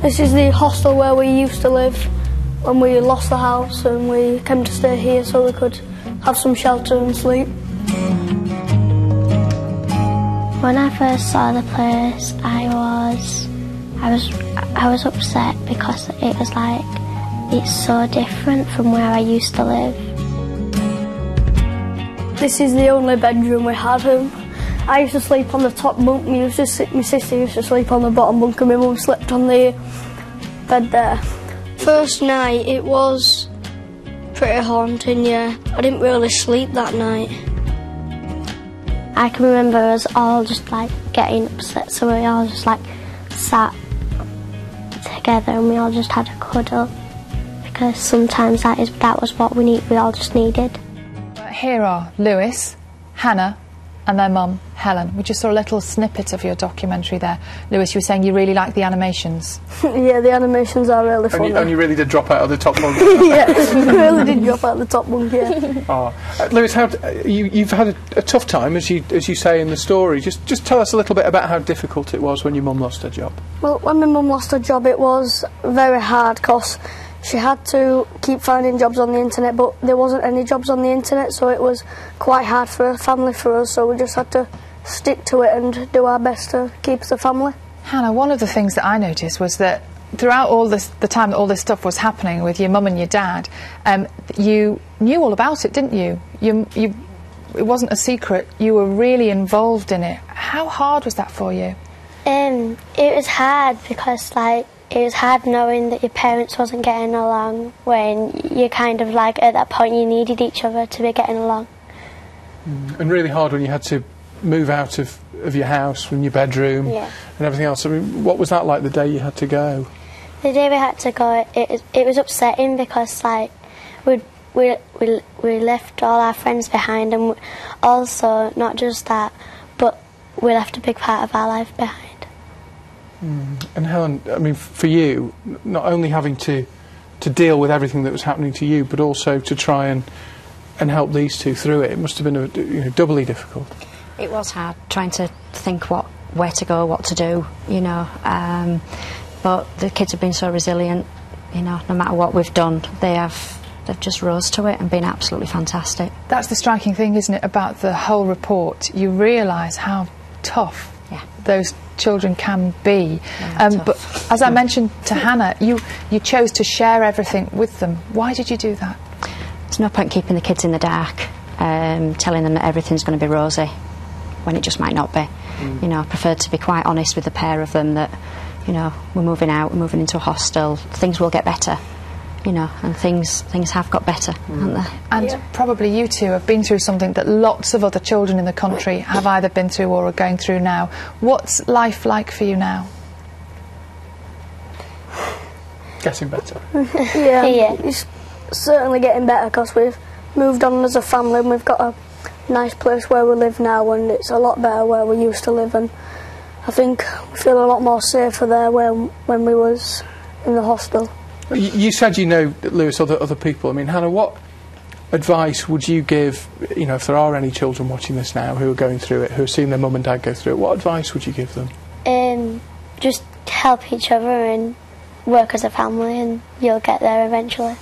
This is the hostel where we used to live when we lost the house, and we came to stay here so we could have some shelter and sleep. When I first saw the place, I was upset because it was like, it's so different from where I used to live. This is the only bedroom we had. I used to sleep on the top bunk, my sister used to sleep on the bottom bunk, and my mum slept on the bed there. First night, it was pretty haunting, yeah. I didn't really sleep that night. I can remember us all just like getting upset, so we all just like sat together and we all just had a cuddle, because sometimes that was what we all just needed. Here are Lewis, Hannah and their mum, Helen. We just saw a little snippet of your documentary there. Lewis, you were saying you really like the animations. Yeah, the animations are really funny. And you really did drop out of the top bunk. Yeah, I really did drop out of the top bunk, yeah. Oh. Lewis, you've had a tough time, as you say in the story. Just tell us a little bit about how difficult it was when your mum lost her job. Well, when my mum lost her job, it was very hard, because she had to keep finding jobs on the internet, but there wasn't any jobs on the internet, so it was quite hard for a family, for us, so we just had to stick to it and do our best to keep the family. Hannah, one of the things that I noticed was that throughout the time that all this stuff was happening with your mum and your dad, you knew all about it, didn't you? It wasn't a secret, you were really involved in it. How hard was that for you? It was hard because it was hard knowing that your parents wasn't getting along when you kind of like, at that point, you needed each other to be getting along. And really hard when you had to move out of your house, from your bedroom, yeah, and everything else. I mean, what was that like the day you had to go? The day we had to go, it was upsetting because like we left all our friends behind, and also not just that, but we left a big part of our life behind. And Helen, I mean, for you, not only having to deal with everything that was happening to you, but also to try and help these two through it, it must have been doubly difficult. It was hard, trying to think where to go, what to do, you know. But the kids have been so resilient, you know, no matter what we've done, they've just rose to it and been absolutely fantastic. That's the striking thing, isn't it, about the whole report? You realise how tough those children can be. But as I mentioned to Hannah, you chose to share everything with them. Why did you do that? There's no point keeping the kids in the dark, telling them that everything's going to be rosy when it just might not be. You know, I preferred to be quite honest with the pair of them that, you know, we're moving out, we're moving into a hostel, things will get better, you know, and things have got better, haven't they? And probably you two have been through something that lots of other children in the country have either been through or are going through now. What's life like for you now? Getting better. Yeah, it's certainly getting better, because we've moved on as a family and we've got a nice place where we live now, and it's a lot better where we used to live, and I think we feel a lot more safer there when we was in the hostel. You said you know, Lewis, other people. I mean, Hannah, what advice would you give, you know, if there are any children watching this now who are going through it, who have seen their mum and dad go through it, what advice would you give them? Just help each other and work as a family, and you'll get there eventually.